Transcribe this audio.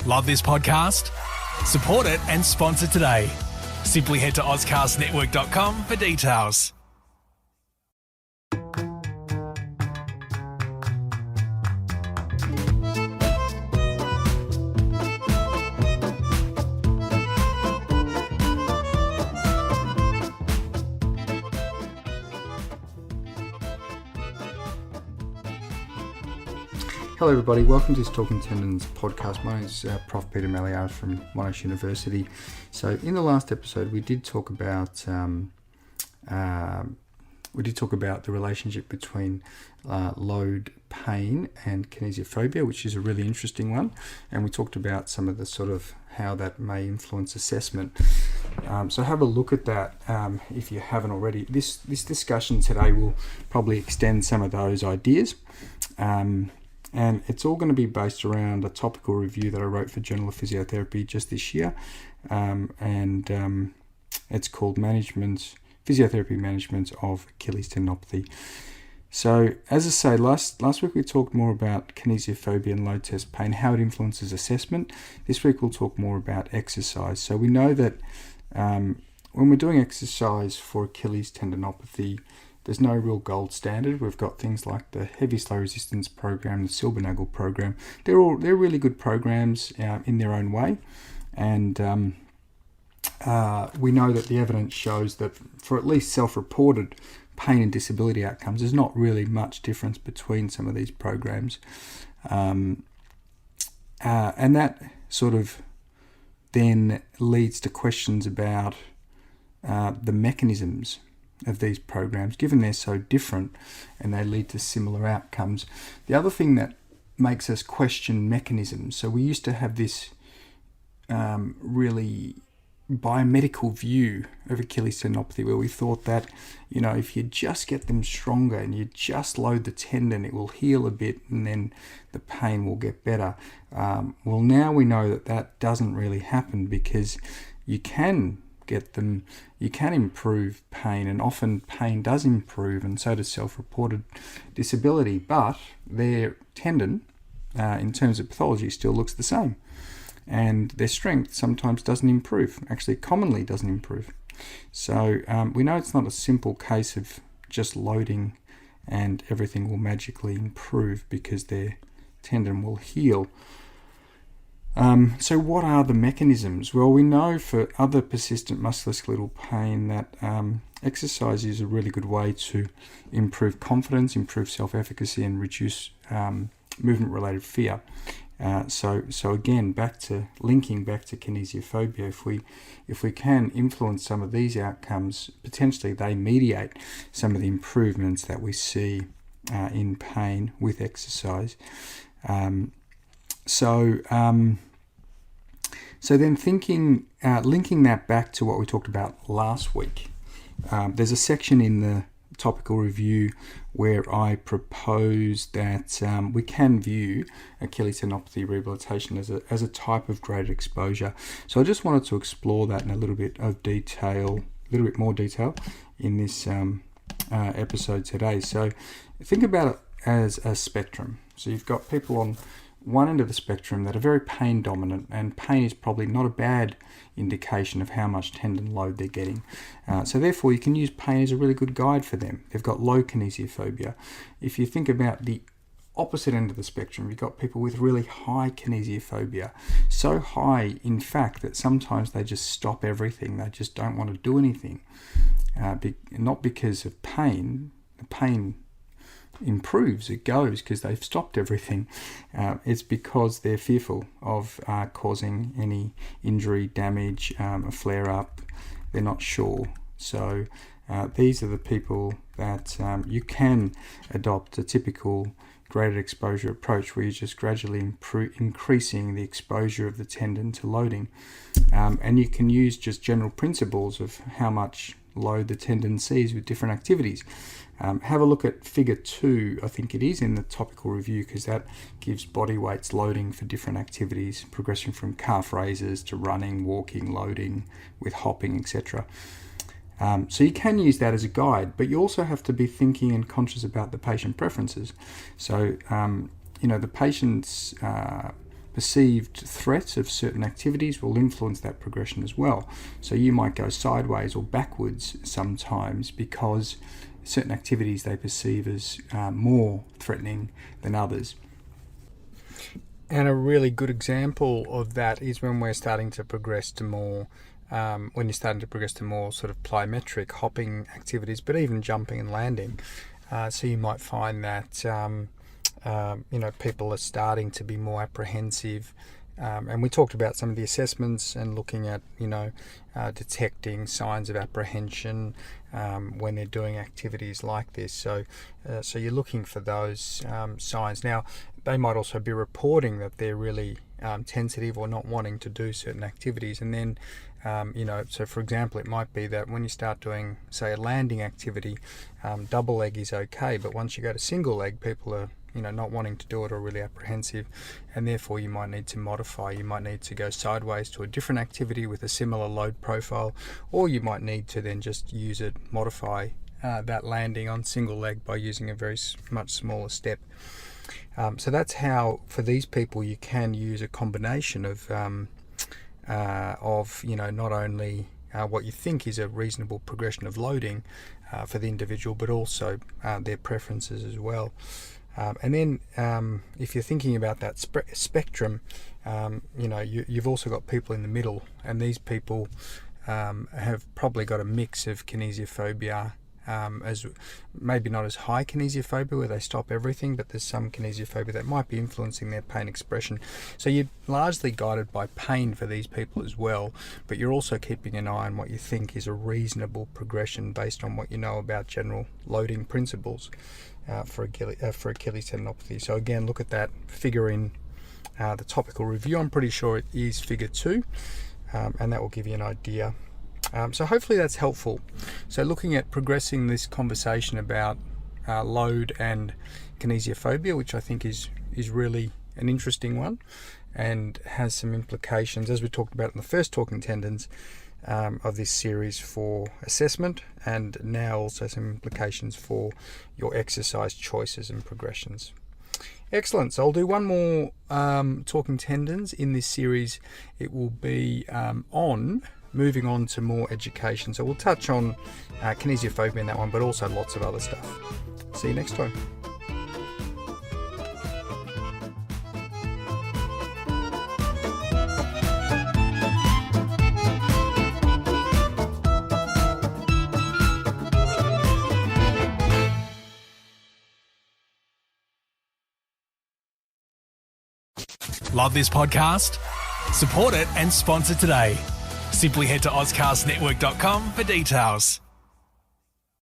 Love this podcast? Support it and sponsor today. Simply head to ozcastnetwork.com for details. Hello everybody, welcome to this Talking Tendons podcast. My name is Prof. Peter Maliaras from Monash University. So in the last episode we did talk about the relationship between load pain and kinesiophobia, which is a really interesting one, and we talked about some of the sort of how that may influence assessment. So have a look at that if you haven't already. This discussion today will probably extend some of those ideas. And it's all going to be based around a topical review that I wrote for Journal of Physiotherapy just this year. It's called Physiotherapy Management of Achilles Tendinopathy. So, as I say, last week we talked more about kinesiophobia and load test pain, how it influences assessment. This week we'll talk more about exercise. So we know that when we're doing exercise for Achilles tendinopathy, there's no real gold standard. We've got things like the heavy slow resistance program, the Silbernagle program. They're really good programs in their own way, and we know that the evidence shows that for at least self-reported pain and disability outcomes, there's not really much difference between some of these programs, and that sort of then leads to questions about the mechanisms of these programs, given they're so different and they lead to similar outcomes. The other thing that makes us question mechanisms, so we used to have this really biomedical view of Achilles tendinopathy where we thought that, if you just get them stronger and you just load the tendon, it will heal a bit and then the pain will get better. Well, now we know that doesn't really happen, because you can improve pain, and often pain does improve, and so does self-reported disability, but their tendon in terms of pathology still looks the same, and their strength sometimes doesn't improve, actually commonly doesn't improve. So we know it's not a simple case of just loading and everything will magically improve because their tendon will heal. So what are the mechanisms? Well, we know for other persistent musculoskeletal pain that exercise is a really good way to improve confidence, improve self-efficacy, and reduce movement-related fear. So again, linking back to kinesiophobia, if we can influence some of these outcomes, potentially they mediate some of the improvements that we see in pain with exercise. So then linking that back to what we talked about last week, there's a section in the topical review where I propose that we can view Achilles tendinopathy rehabilitation as a type of graded exposure. So I just wanted to explore that in a little bit more detail in this episode today. So think about it as a spectrum. So you've got people on one end of the spectrum that are very pain dominant, and pain is probably not a bad indication of how much tendon load they're getting. So therefore you can use pain as a really good guide for them. They've got low kinesiophobia. If you think about the opposite end of the spectrum, you've got people with really high kinesiophobia. So high, in fact, that sometimes they just stop everything. They just don't want to do anything. Not because of pain. The pain improves, it goes because they've stopped everything. It's because they're fearful of causing any injury, damage, a flare-up. They're not sure. So these are the people that you can adopt a typical graded exposure approach where you're just gradually increasing the exposure of the tendon to loading. And you can use just general principles of how much load the tendon sees with different activities. Have a look at figure 2, I think it is, in the topical review, because that gives body weights loading for different activities, progressing from calf raises to running, walking, loading with hopping, etc. So you can use that as a guide, but you also have to be thinking and conscious about the patient preferences. So, the patient's perceived threats of certain activities will influence that progression as well. So you might go sideways or backwards sometimes because certain activities they perceive as more threatening than others. And a really good example of that is when we're starting to progress to more when you're starting to progress to more sort of plyometric hopping activities, but even jumping and landing. So you might find that people are starting to be more apprehensive. And we talked about some of the assessments and looking at, detecting signs of apprehension when they're doing activities like this. So you're looking for those signs. Now, they might also be reporting that they're really tentative or not wanting to do certain activities. And then, so for example, it might be that when you start doing, say, a landing activity, double leg is okay, but once you go to single leg, people are not wanting to do it or really apprehensive, and therefore you might need to modify. You might need to go sideways to a different activity with a similar load profile, or you might need to then just modify that landing on single leg by using a very much smaller step. So that's how, for these people, you can use a combination of not only what you think is a reasonable progression of loading for the individual, but also their preferences as well. And then if you're thinking about that spectrum, you've also got people in the middle, and these people have probably got a mix of kinesiophobia, as maybe not as high kinesiophobia where they stop everything, but there's some kinesiophobia that might be influencing their pain expression. So you're largely guided by pain for these people as well, but you're also keeping an eye on what you think is a reasonable progression based on what you know about general loading principles for Achilles tendinopathy. So again, look at that figure in the topical review. I'm pretty sure it is figure 2, and that will give you an idea. So hopefully that's helpful. So looking at progressing this conversation about load and kinesiophobia, which I think is really an interesting one and has some implications, as we talked about in the first Talking Tendons of this series, for assessment, and now also some implications for your exercise choices and progressions. Excellent. So I'll do one more Talking Tendons in this series. It will be moving on to more education. So we'll touch on kinesiophobia in that one, but also lots of other stuff. See you next time. Love this podcast? Support it and sponsor today. Simply head to AuscastNetwork.com for details.